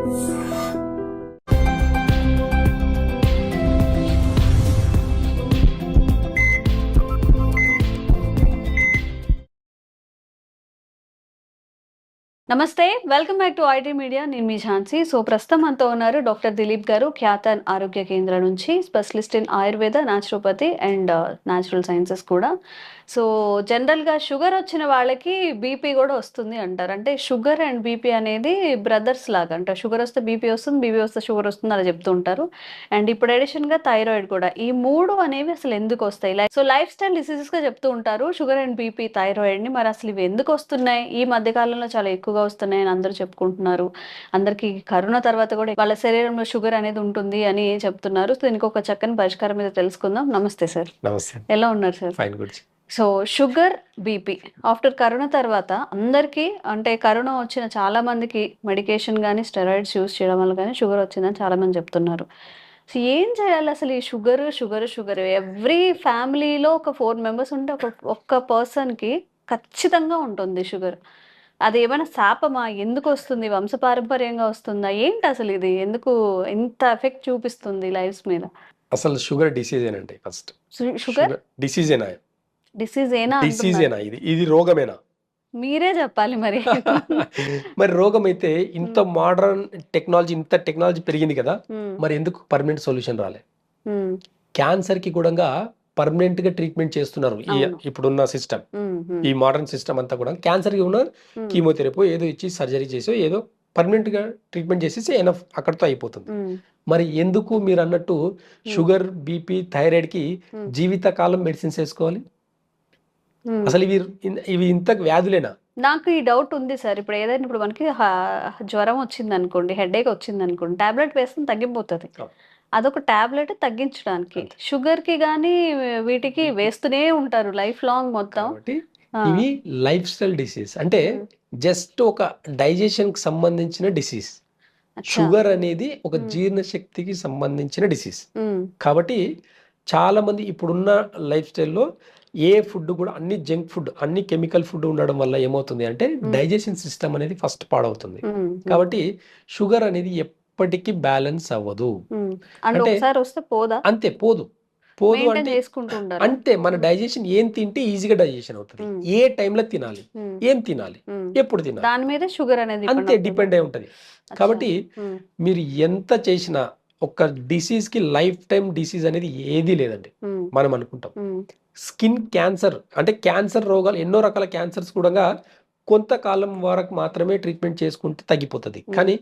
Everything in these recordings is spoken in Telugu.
నమస్తే, welcome back to IT media. నేను మీ ఝాన్సీ. సో ప్రస్తుతం మనతో ఉన్నారు డాక్టర్ దిలీప్ గారు, ఖ్యాతన్ ఆరోగ్య కేంద్రం నుంచి, specialist in Ayurveda, naturopathy and natural sciences కూడా. సో జనరల్గా షుగర్ వచ్చిన వాళ్ళకి బీపీ కూడా వస్తుంది అంటారు. అంటే షుగర్ అండ్ బీపీ అనేది బ్రదర్స్ లాగా, అంటే షుగర్ వస్తే బీపీ వస్తుంది, బీపీ వస్తే షుగర్ వస్తుంది అలా చెప్తూ ఉంటారు. అండ్ ఇప్పుడు అడిషన్గా థైరాయిడ్ కూడా. ఈ మూడు అనేవి అసలు ఎందుకు వస్తాయి? సో లైఫ్ స్టైల్ డిసీజెస్గా చెప్తూ ఉంటారు షుగర్ అండ్ బీపీ, థైరాయిడ్ని. మరి అసలు ఇవి ఎందుకు వస్తున్నాయి? ఈ మధ్య కాలంలో చాలా ఎక్కువగా వస్తున్నాయని అందరూ చెప్పుకుంటున్నారు. అందరికి కరోనా తర్వాత కూడా వాళ్ళ శరీరంలో షుగర్ అనేది ఉంటుంది అని చెప్తున్నారు. సో దీనికి ఒక చక్కని పరిష్కారం మీద తెలుసుకుందాం. నమస్తే సార్. నమస్తే. ఎలా ఉన్నారు sir? Fine, good. So sugar, BP after corona తర్వాత అందరికీ, అంటే కరోనా వచ్చిన చాలా మందికి మెడికేషన్ కానీ స్టెరాయిడ్స్ యూస్ చేయడం వల్ల కానీ షుగర్ వచ్చిందని చాలా మంది చెప్తున్నారు. సో ఏం చేయాలి అసలు? ఈ షుగర్ ఎవ్రీ ఫ్యామిలీలో ఒక 4 మెంబర్స్ ఉంటే ఒక్క పర్సన్కి ఖచ్చితంగా ఉంటుంది షుగర్. అది ఏమైనా శాపమా? ఎందుకు వస్తుంది? వంశపారంపర్యంగా వస్తుందా? ఏంటి అసలు ఇది? ఎందుకు ఇంత ఎఫెక్ట్ చూపిస్తుంది లైఫ్స్ మీద? అసలు షుగర్ డిసీజేనండి. ఫస్ట్ షుగర్ డిసీజేనా? డిసీజేనా? డిసీజేనా? ఇది రోగమేనా? మీరే చెప్పాలి మరి. మరి రోగం అయితే ఇంత మోడర్న్ టెక్నాలజీ, ఇంత టెక్నాలజీ పెరిగింది కదా, మరి ఎందుకు పర్మనెంట్ సొల్యూషన్ రాలే? క్యాన్సర్ కి కూడా పర్మనెంట్ గా ట్రీట్మెంట్ చేస్తున్నారు ఇప్పుడున్న సిస్టమ్. ఈ మోడర్న్ సిస్టమ్ అంతా కూడా క్యాన్సర్ కి ఉన్న కీమోథెరపీ ఏదో ఇచ్చి సర్జరీ చేసో ఏదో పర్మనెంట్ గా ట్రీట్మెంట్ చేసేసి ఎనఫ్ అక్కడితో అయిపోతుంది. మరి ఎందుకు మీరు అన్నట్టు షుగర్, బీపీ, థైరాయిడ్ కి జీవితకాలం మెడిసిన్స్ వేసుకోవాలి? అసలు ఇవి ఇంత వ్యాధులేనా? నాకు ఈ డౌట్ ఉంది సార్. ఇప్పుడు ఏదైనా, ఇప్పుడు మనకి జ్వరం వచ్చింది అనుకోండి, హెడేక్ వచ్చింది అనుకోండి, టాబ్లెట్ వేసుకుని తగ్గిపోతుంది. అదొక టాబ్లెట్ తగ్గించడానికి. షుగర్ కి కానీ వీటికి వేస్తూనే ఉంటారు లైఫ్ లాంగ్ మొత్తం. ఇవి లైఫ్ స్టైల్ డిసీజ్. అంటే జస్ట్ ఒక డైజెషన్ కి సంబంధించిన డిసీజ్. షుగర్ అనేది ఒక జీర్ణ శక్తికి సంబంధించిన డిసీజ్. కాబట్టి చాలా మంది ఇప్పుడున్న లైఫ్ స్టైల్లో ఏ ఫుడ్ కూడా అన్ని జంక్ ఫుడ్, అన్ని కెమికల్ ఫుడ్ ఉండడం వల్ల ఏమవుతుంది అంటే డైజెషన్ సిస్టమ్ అనేది ఫస్ట్ పాడవుతుంది. కాబట్టి షుగర్ అనేది ఎప్పటికీ బ్యాలెన్స్ అవ్వదు. అంటే అంతే పోదు అంటే అంతే మన డైజెషన్ ఏం తింటే ఈజీగా డైజెషన్ అవుతుంది, ఏ టైంలో తినాలి, ఏం తినాలి, ఎప్పుడు తినాలి, దాని మీద షుగర్ అనేది అంతే డిపెండ్ అయి ఉంటది. కాబట్టి మీరు ఎంత చేసినా ఒక డిసీజ్ కి లైఫ్ టైం డిసీజ్ అనేది ఏదీ లేదండి. మనం అనుకుంటాం స్కిన్ క్యాన్సర్, అంటే క్యాన్సర్ రోగాలు, ఎన్నో రకాల క్యాన్సర్స్ కూడా కొంతకాలం వరకు మాత్రమే ట్రీట్మెంట్ చేసుకుంటే తగ్గిపోతుంది. కానీ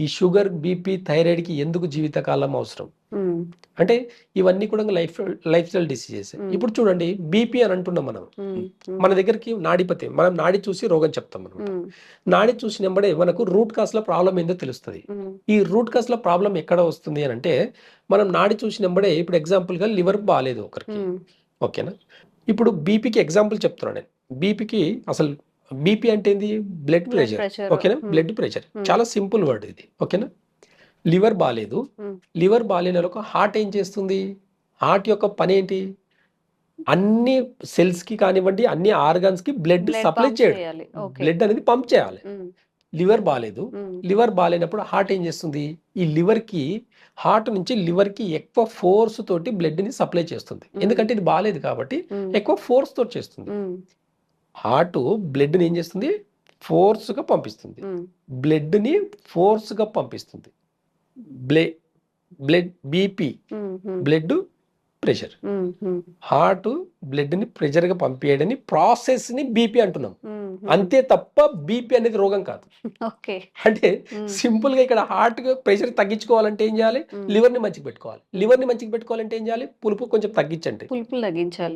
ఈ షుగర్, బీపీ, థైరాయిడ్ కి ఎందుకు జీవితకాలం అవసరం అంటే ఇవన్నీ కూడా లైఫ్ స్టైల్ డిసీజెస్. ఇప్పుడు చూడండి, బీపీ అని అంటున్నాం మనం. మన దగ్గరికి నాడిపతి, మనం నాడి చూసి రోగం చెప్తాం అనమాట. నాడి చూసినప్పుడే మనకు రూట్ కాస్ లో ప్రాబ్లం ఏందో తెలుస్తుంది. ఈ రూట్ కాస్ లో ప్రాబ్లం ఎక్కడ వస్తుంది అని అంటే, మనం నాడి చూసినప్పుడే, ఇప్పుడు ఎగ్జాంపుల్ గా లివర్ బాగాలేదు ఒకరికి, ఓకేనా? ఇప్పుడు బీపీకి ఎగ్జాంపుల్ చెప్తున్నాను నేను. బీపీకి అసలు బీపీ అంటే ఏంది? బ్లడ్ ప్రెషర్, ఓకేనా? బ్లడ్ ప్రెషర్ చాలా సింపుల్ వర్డ్ ఇది, ఓకేనా? లివర్ బాగాలేదు, లివర్ బాగాలేని వాళ్ళకు హార్ట్ ఏం చేస్తుంది? హార్ట్ యొక్క పని ఏంటి? అన్ని సెల్స్ కి కానివ్వండి, అన్ని ఆర్గాన్స్ కి బ్లడ్ సప్లై చేయడం, బ్లడ్ అనేది పంప్ చేయాలి. లివర్ బాగాలేదు, లివర్ బాగాలేనప్పుడు హార్ట్ ఏం చేస్తుంది? ఈ లివర్ కి, హార్ట్ నుంచి లివర్ కి ఎక్కువ ఫోర్స్ తోటి బ్లడ్ ని సప్లై చేస్తుంది. ఎందుకంటే ఇది బాగాలేదు కాబట్టి ఎక్కువ ఫోర్స్ తోటి చేస్తుంది. హార్ట్ బ్లడ్ ని ఏం చేస్తుంది? ఫోర్స్ గా పంపిస్తుంది. బ్లడ్ ని ఫోర్స్ గా పంపిస్తుంది. Blood BP, blood pressure. Heart blood ని ప్రెషర్ గా పంపించడని ప్రాసెస్ ని బీపీ అంటున్నాం. అంతే తప్ప బీపీ అనేది రోగం కాదు. అంటే సింపుల్ గా ఇక్కడ హార్ట్ ప్రెషర్ తగ్గించుకోవాలంటే ఏం చేయాలి? లివర్ ని మంచిగా పెట్టుకోవాలి. లివర్ ని మంచిగా పెట్టుకోవాలంటే ఏం చేయాలి? పులుపు కొంచెం తగ్గించండి,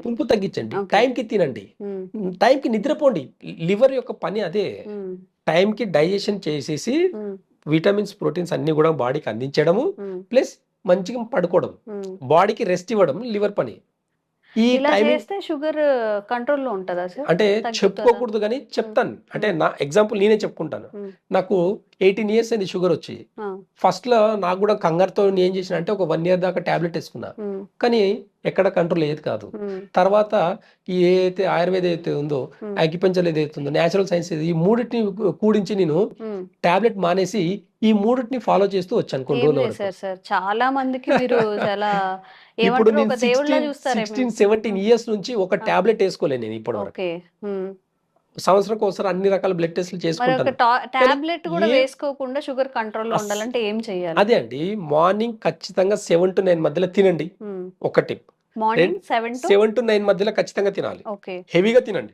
పులుపు తగ్గించండి, టైంకి తినండి, టైంకి నిద్రపోండి. లివర్ యొక్క పని అదే. టైంకి డైజెషన్ చేసేసి విటమిన్స్, ప్రోటీన్స్ అన్ని కూడా బాడీకి అందించడము, ప్లస్ మంచిగా పడుకోవడం, బాడీకి రెస్ట్ ఇవ్వడం లివర్ పని. ఈ షుగర్ కంట్రోల్లో ఉంటుందా? అంటే చెప్పుకోకూడదు కానీ చెప్తాను. అంటే నా ఎగ్జాంపుల్ నేనే చెప్పుకుంటాను. నాకు 18 ఇయర్స్ అయింది షుగర్ వచ్చి. ఫస్ట్లో నాకు కూడా కంగారుతో నేను ఏం చేసిన అంటే ఒక 1 ఇయర్ దాకా టాబ్లెట్ వేసుకున్నా, కానీ ఎక్కడ కంట్రోల్ అయ్యేది కాదు. తర్వాత ఈ ఏదైతే ఆయుర్వేద అయితే ఉందో, అక్యుపంచర్ ఏదైతే ఉందో, న్యాచురల్ సైన్స్ ఈ మూడింటిని కూడించి నేను టాబ్లెట్ మానేసి ఈ మూడింటిని ఫాలో చేస్తూ వచ్చాను కొన్ని రోజుల వరకు. సార్ చాలా మందికి మీరు చాలా ఇప్పుడు ఏమంటారు, నేను ఒక దేవుళ్ళ 16, చూస్తారేమో. 17 ఇయర్స్ నుంచి ఒక టాబ్లెట్ వేసుకోలేను నేను ఇప్పటి వరకు. ఓకే. సంవత్సరం ఒకసారి అన్ని రకాల బ్లడ్ టెస్ట్లు మరి ఒక చేసుకుంటాను. టాబ్లెట్ కూడా ఏ- వేసుకోకుండా షుగర్ కంట్రోల్లో అస్- ఉండాలంటే ఏం చేయాలి? అదే అండి, మార్నింగ్ ఖచ్చితంగా 7 to 9 మధ్యలో తినండి. ఒక టిప్, మార్నింగ్ 7 to 7 to 9 మధ్యలో ఖచ్చితంగా తినాలి, ఓకే. హెవీగా తినండి.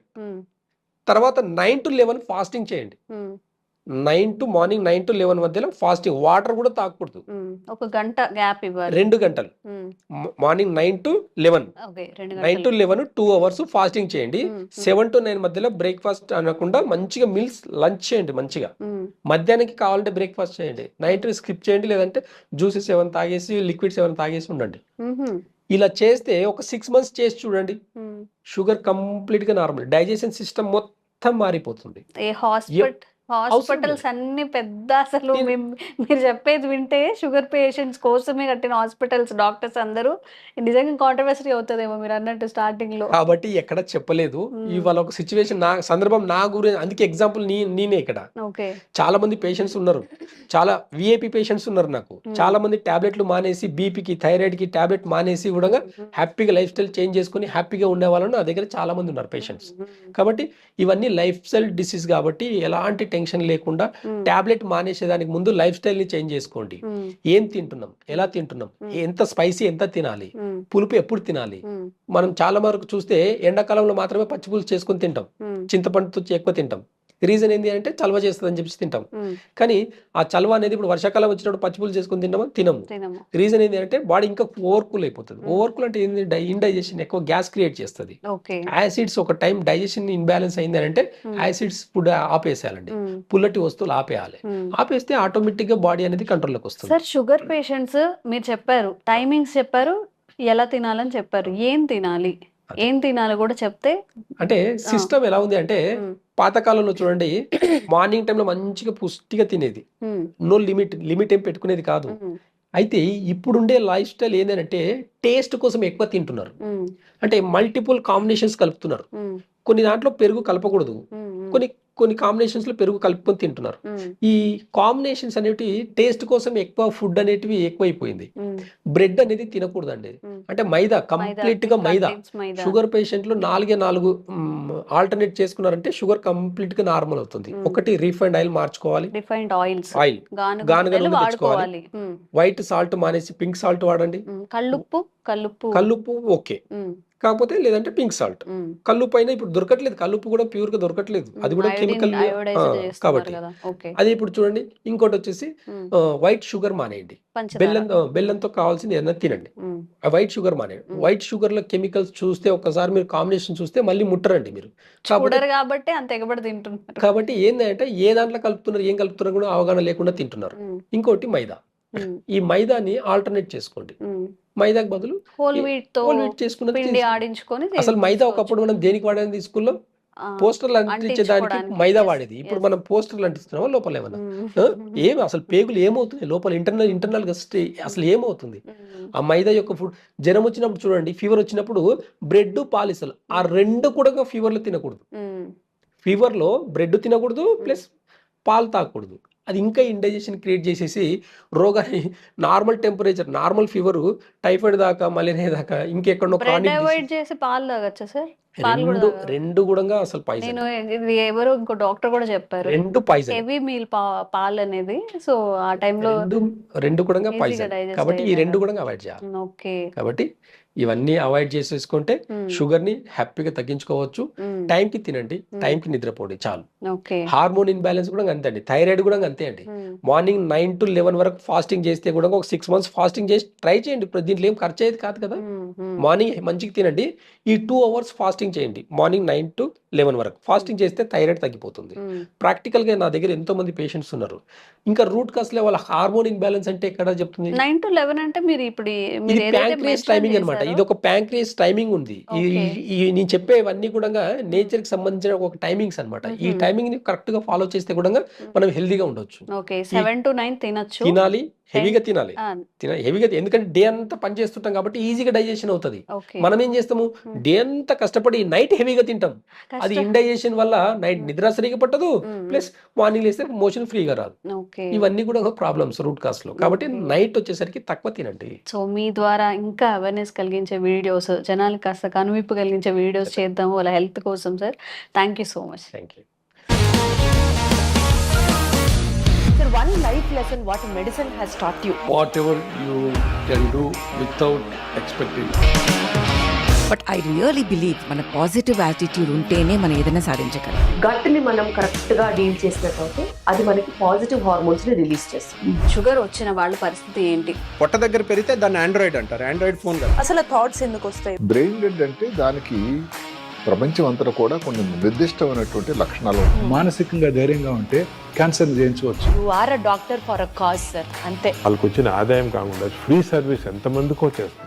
తర్వాత 9 to 11 ఫాస్టింగ్ చేయండి. 9 to 11 మధ్యలో ఫాస్టింగ్, వాటర్ కూడా తాగకూడదు. ఒక గంట గ్యాప్ ఇవ్వాలి. 2 గంటలు, మార్నింగ్ 9 to 11, ఓకే, 2 9 to గంటలు. 11 2 hours ఫాస్టింగ్ చేయండి. 7 to 9 మధ్యలో బ్రేక్ఫాస్ట్ అనకుండా మంచిగా మీల్స్ లంచ్ చేయండి మంచిగా. మధ్యాహ్నానికి కావాలంటే బ్రేక్ఫాస్ట్ చేయండి, నైట్ స్కిప్ చేయండి, లేదంటే జ్యూసెస్ ఏమైనా తాగేసి లిక్విడ్స్ ఏమైనా తాగేసి ఉండండి. ఇలా చేస్తే ఒక 6 months చేసి చూడండి, షుగర్ కంప్లీట్ గా నార్మల్, డైజెషన్ సిస్టమ్ మొత్తం మారిపోతుంది. ఏ హాస్పిటల్స్ అన్ని పెద్ద, అసలు మీరు చెప్పేది వింటే షుగర్ పేషెంట్స్ కోసమే కట్టిన హాస్పిటల్స్, డాక్టర్స్ అందరూ నిజంగా కాంట్రవర్సరీ అవుతుందేమో మీరు అన్నట్టు స్టార్టింగ్ లో. కాబట్టి ఎక్కడ చెప్పలేదు. ఇవాళ ఒక సిచ్యువేషన్, నా సందర్భం నా గురించి, అందుకే ఎగ్జాంపుల్ నేనే ఇక్కడ. ఓకే. చాలా మంది పేషెంట్స్ ఉన్నారు, చాలా విఐపి పేషెంట్స్ ఉన్నారు నాకు. చాలా మంది టాబ్లెట్లు మానేసి, బీపీకి థైరాయిడ్ కి టాబ్లెట్ మానేసి కూడా హ్యాపీగా లైఫ్ స్టైల్ చేంజ్ చేసుకుని హ్యాపీగా ఉండే వాళ్ళు నా దగ్గర చాలా మంది ఉన్నారు పేషెంట్స్. కాబట్టి ఇవన్నీ లైఫ్ స్టైల్ డిసీజ్ కాబట్టి ఎలాంటి టెన్షన్ లేకుండా టాబ్లెట్ మానేసేదానికి ముందు లైఫ్ స్టైల్ ని చేంజ్ చేసుకోండి. ఏం తింటున్నాం, ఎలా తింటున్నాం, ఎంత స్పైసీ ఎంత తినాలి, పులుపు ఎప్పుడు తినాలి. మనం చాలా వరకు చూస్తే ఎండాకాలంలో మాత్రమే పచ్చి పులుసు చేసుకొని తింటాం, చింతపండుతో ఎక్కువ తింటాం. రీజన్ ఏంటి అంటే చలవ చేస్తుంది అని చెప్పి తింటాం. కానీ ఆ చలవ అనేది ఇప్పుడు వర్షాకాలం వచ్చినప్పుడు పచ్చిపులు చేసుకుని తినము. రీజన్ ఏంటి అంటే బాడీ ఇంకా ఓవర్కూల్ అయిపోతుంది. ఓవర్కూల్ అంటే ఏంటి, ఇండైజెషన్, ఎక్కువ గ్యాస్ క్రియేట్ చేస్తుంది. యాసిడ్స్ ఒక టైం డైజెషన్ ఇన్బ్యాలెన్స్ అయింది అంటే యాసిడ్స్ ఫుడ్ ఆపేసేయాలండి, పుల్లటి వస్తువులు ఆపేయాలి. ఆపేస్తే ఆటోమేటిక్ గా బాడీ అనేది కంట్రోల్లోకి వస్తుంది. సార్, షుగర్ పేషెంట్స్ మీరు చెప్పారు, టైమింగ్స్ చెప్పారు, ఎలా తినాలని చెప్పారు, ఏం తినాలి కూడా చెప్తే. అంటే సిస్టమ్ ఎలా ఉంది అంటే, పాతకాలంలో చూడండి, మార్నింగ్ టైంలో మంచిగా పుష్టిగా తినేది, నో లిమిట్ ఏం పెట్టుకునేది కాదు. అయితే ఇప్పుడుండే లైఫ్ స్టైల్ ఏంటంటే టేస్ట్ కోసం ఎక్కువ తింటున్నారు. అంటే మల్టిపుల్ కాంబినేషన్స్ కలుపుతున్నారు. కొన్ని దాంట్లో పెరుగు కలపకూడదు, కొన్ని కాంబినేషన్స్ లో పెరుగు కలుపుకొని తింటున్నారు. ఈ కాంబినేషన్స్ అనేవి టేస్ట్ కోసం ఎక్కువ ఫుడ్ అనేటివి ఎక్కువైపోయింది. బ్రెడ్ అనేది తినకూడదండి, అంటే మైదా, కంప్లీట్ గా మైదా. షుగర్ పేషెంట్లు 4 ఆల్టర్నేట్ చేసుకున్నారంటే షుగర్ కంప్లీట్ గా నార్మల్ అవుతుంది. ఒకటి రిఫైండ్ ఆయిల్ మార్చుకోవాలి, ఆయిల్ గానుగ నూనె తెచ్చుకోవాలి, వైట్ సాల్ట్ మానేసి పింక్ సాల్ట్ వాడండి. కల్లుప్పు ఓకే, కాకపోతే లేదంటే పింక్ సాల్ట్. కల్లుప్పు అయినా ఇప్పుడు దొరకట్లేదు, కల్లుప్పు కూడా ప్యూర్ గా దొరకట్లేదు, అది కూడా కెమికల్ కాబట్టి. అదే ఇప్పుడు చూడండి, ఇంకోటి వచ్చేసి వైట్ షుగర్ మానేయండి, బెల్లంతో కావాల్సింది ఏదైనా తినండి. వైట్ షుగర్ మానేయండి. వైట్ షుగర్ లో కెమికల్స్ చూస్తే ఒక్కసారి మీరు కాంబినేషన్ చూస్తే మళ్ళీ ముట్టరండి మీరు. కాబట్టి ఏంటంటే ఏ దాంట్లో కలుపుతున్నారు, ఏం కలుపుతున్నారు కూడా అవగాహన లేకుండా తింటున్నారు. ఇంకోటి మైదా, ఈ మైదాని ఆల్టర్నేట్ చేసుకోండి. మైదాకు బదులు హోల్ వీట్ చేసుకున్నది. అసలు మైదా ఒకప్పుడు మనం దేనికి వాడేది స్కూల్లో, పోస్టర్లు అంటించేదానికి మైదా వాడేది. ఇప్పుడు మనం పోస్టర్లు అంటిస్తున్నామా లోపల ఏమన్నా? ఏమి అసలు పేగులు ఏమవుతుంది లోపల, ఇంటర్నల్ గా అసలు ఏమవుతుంది? ఆ మైదా యొక్క ఫుడ్. జ్వరం వచ్చినప్పుడు చూడండి, ఫీవర్ వచ్చినప్పుడు బ్రెడ్ పాలిసలు, ఆ రెండు కూడా ఫీవర్ లో తినకూడదు. ఫీవర్ లో బ్రెడ్ తినకూడదు, ప్లస్ పాలు తాగకూడదు. అది ఇంకా ఇండైజెషన్ క్రియేట్ చేసేసి రోగాన్ని, normal temperature, normal fever, typhoid దాకా, మలేరియా దాకా, ఇంకెక్కడో రెండు కూడా అసలు పాయిజన్. ఎవరో ఇంకో డాక్టర్ కూడా చెప్పారు, రెండు పాయిజన్, హెవీ మీల్ పాలు అనేది. సో ఆ టైంలో రెండు కూడా పాయిజన్. కాబట్టి ఈ రెండు కూడా అవాయిడ్ చేయాలి. కాబట్టి ఇవన్నీ అవాయిడ్ చేసేసుకుంటే షుగర్ ని హ్యాపీగా తగ్గించుకోవచ్చు. టైంకి తినండి, టైంకి నిద్రపోండి, చాలు. హార్మోన్ ఇన్బ్యాలెన్స్ కూడా అంతే అండి, థైరాయిడ్ కూడా అంతే అండి. మార్నింగ్ 9 to 11 వరకు ఫాస్టింగ్ చేస్తే కూడా ఒక 6 months ఫాస్టింగ్ చేసి ట్రై చేయండి. ఇప్పుడు దీంట్లో ఏం ఖర్చు అయ్యేది కాదు కదా. మార్నింగ్ మంచిగా తినండి, ఈ 2 hours ఫాస్టింగ్ చేయండి. మార్నింగ్ 9 to 11 వరకు ఫాస్టింగ్ చేస్తే థైరాయిడ్ తగ్గిపోతుంది. ప్రాక్టికల్ గా నా దగ్గర ఎంతో మంది పేషెంట్స్ ఉన్నారు. ఇంకా రూట్ కాస్ వాళ్ళ హార్మోన్ ఇన్బ్యాలెన్స్ అంటే ఎక్కడ చెప్తుంది, 9 to 11 అంటే మీరు ఇప్పుడు ప్యాంక్రియాస్ టైమింగ్ అనమాట. ఇది ఒక ప్యాంక్రియాస్ టైమింగ్ ఉంది. ఈ నేను చెప్పేవన్నీ కూడా నేచర్ కి సంబంధించిన ఒక టైమింగ్స్ అన్నమాట. ఈ టైమింగ్ ని కరెక్ట్ గా ఫాలో చేస్తే కూడా మనం హెల్దీగా ఉండొచ్చు. ఓకే 7 to 9 తినొచ్చు. తినాలి, హెవీగా తినాలి. హెవీగా ఎందుకంటే డే అంతా పని చేస్తుంటాం కాబట్టి ఈజీగా డైజెషన్ అవుతుంది. మనం ఏం చేస్తాము, డే అంతా కష్టపడి నైట్ హెవీగా తింటాం. అది ఇండైజెషన్ వల్ల నైట్ నిద్ర సరిగా పట్టదు, ప్లస్ మార్నింగ్ లేస్తే మోషన్ ఫ్రీగా రాదు. ఇవన్నీ కూడా ప్రాబ్లమ్స్ రూట్ కాస్ లో. కాబట్టి నైట్ వచ్చేసరికి తక్కువ తినండి. సో మీ ద్వారా ఇంకా అవేర్నెస్ కలిగించే వీడియోస్, జనాలకు కాస్త కనువిప్పు కలిగించే వీడియోస్ చేద్దాము వాళ్ళ హెల్త్ కోసం sir. Thank you so much. Thank you. Sir, one life lesson what medicine has taught you. Whatever you can do without expecting. But I really believe మన పాజిటివ్ యాటిట్యూడ్ ఉంటేనే మనం ఏదైనా సాధించగలం. గట్ని మనం కరెక్ట్ గా డీల్ చేసినట్లయితే అది మనకి పాజిటివ్ హార్మోన్స్ ని రిలీజ్ చేస్తుంది. షుగర్ వచ్చిన వాళ్ళ పరిస్థితి ఏంటి? పొట్ట దగ్గర పెరిగితే దాన్ని ఆండ్రాయిడ్ అంటారు. ఆండ్రాయిడ్ ఫోన్ కదా. అసలు థాట్స్ ఎందుకు వస్తాయి? బ్రెయిన్ డెడ్ అంటే దానికి ప్రపంచం అంతా కూడా కొన్ని నిర్దిష్టమైనటువంటి లక్షణాలు. మానసికంగా ధైర్యంగా ఉంటే క్యాన్సర్ జయించవచ్చు. You are a doctor for a cause sir, అంతే. వాళ్ళకి వచ్చిన ఆదాయం కాకుండా ఫ్రీ సర్వీస్ ఎంతమందికో చేస్తారు.